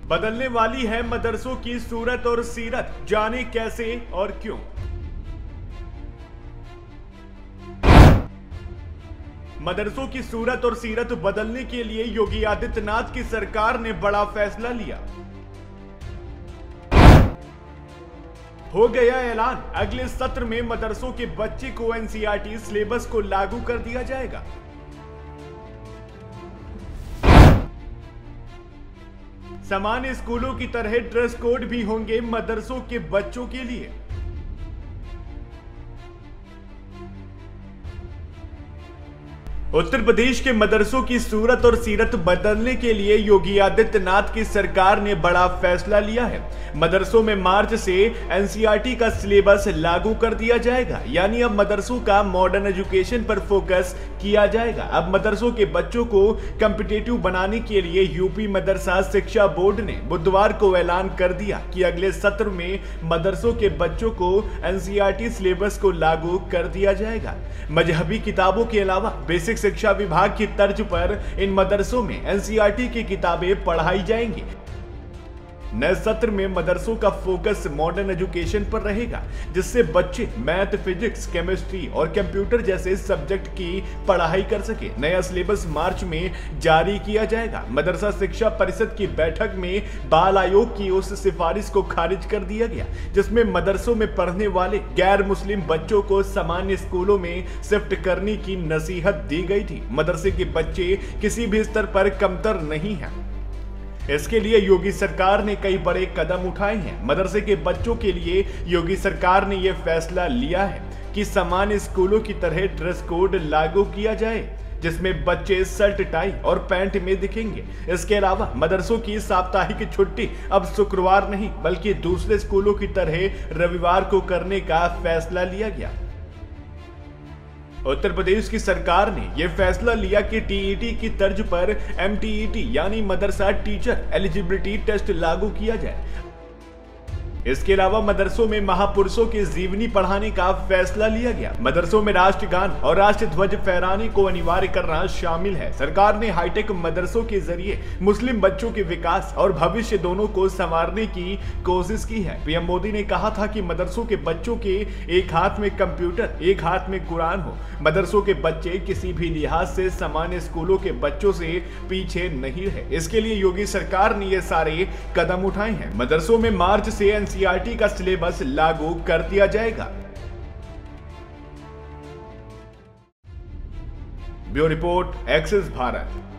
बदलने वाली है मदरसों की सूरत और सीरत, जाने कैसे और क्यों। मदरसों की सूरत और सीरत बदलने के लिए योगी आदित्यनाथ की सरकार ने बड़ा फैसला लिया। हो गया ऐलान, अगले सत्र में मदरसों के बच्चे को एनसीईआरटी सिलेबस को लागू कर दिया जाएगा। सामान्य स्कूलों की तरह ड्रेस कोड भी होंगे मदरसों के बच्चों के लिए। उत्तर प्रदेश के मदरसों की सूरत और सीरत बदलने के लिए योगी आदित्यनाथ की सरकार ने बड़ा फैसला लिया है। मदरसों में मार्च से एनसीईआरटी का सिलेबस लागू कर दिया जाएगा, यानी अब मदरसों का मॉडर्न एजुकेशन पर फोकस किया जाएगा। अब मदरसों के बच्चों को कॉम्पिटिटिव बनाने के लिए यूपी मदरसा शिक्षा बोर्ड ने बुधवार को ऐलान कर दिया कि अगले सत्र में मदरसों के बच्चों को एनसीईआरटी सिलेबस को लागू कर दिया जाएगा। मजहबी किताबों के अलावा बेसिक शिक्षा विभाग की तर्ज पर इन मदरसों में एनसीईआरटी की किताबें पढ़ाई जाएंगी। नए सत्र में मदरसों का फोकस मॉडर्न एजुकेशन पर रहेगा, जिससे बच्चे मैथ, फिजिक्स, केमिस्ट्री और कंप्यूटर जैसे सब्जेक्ट की पढ़ाई कर सके। नया सिलेबस मार्च में जारी किया जाएगा। मदरसा शिक्षा परिषद की बैठक में बाल आयोग की उस सिफारिश को खारिज कर दिया गया, जिसमें मदरसों में पढ़ने वाले गैर मुस्लिम बच्चों को सामान्य स्कूलों में शिफ्ट करने की नसीहत दी गई थी। मदरसे के बच्चे किसी भी स्तर पर कमतर नहीं हैं। इसके लिए योगी सरकार ने कई बड़े कदम उठाए हैं। मदरसे के बच्चों के लिए योगी सरकार ने यह फैसला लिया है कि सामान्य स्कूलों की तरह ड्रेस कोड लागू किया जाए, जिसमें बच्चे शर्ट, टाई और पैंट में दिखेंगे। इसके अलावा मदरसों की साप्ताहिक छुट्टी अब शुक्रवार नहीं बल्कि दूसरे स्कूलों की तरह रविवार को करने का फैसला लिया गया। उत्तर प्रदेश की सरकार ने यह फैसला लिया कि टीईटी की तर्ज पर एमटीईटी यानी मदरसा टीचर एलिजिबिलिटी टेस्ट लागू किया जाए। इसके अलावा मदरसों में महापुरुषों की जीवनी पढ़ाने का फैसला लिया गया। मदरसों में राष्ट्रगान और राष्ट्र ध्वज फहराने को अनिवार्य करना शामिल है। सरकार ने हाईटेक मदरसों के जरिए मुस्लिम बच्चों के विकास और भविष्य दोनों को संवारने की कोशिश की है। पीएम मोदी ने कहा था कि मदरसों के बच्चों के एक हाथ में कंप्यूटर, एक हाथ में कुरान हो। मदरसों के बच्चे किसी भी लिहाज से सामान्य स्कूलों के बच्चों से पीछे नहीं रहे। इसके लिए योगी सरकार ने ये सारे कदम उठाए हैं। मदरसों में मार्च से एनसीईआरटी का सिलेबस लागू कर दिया जाएगा। Bureau report, access Bharat.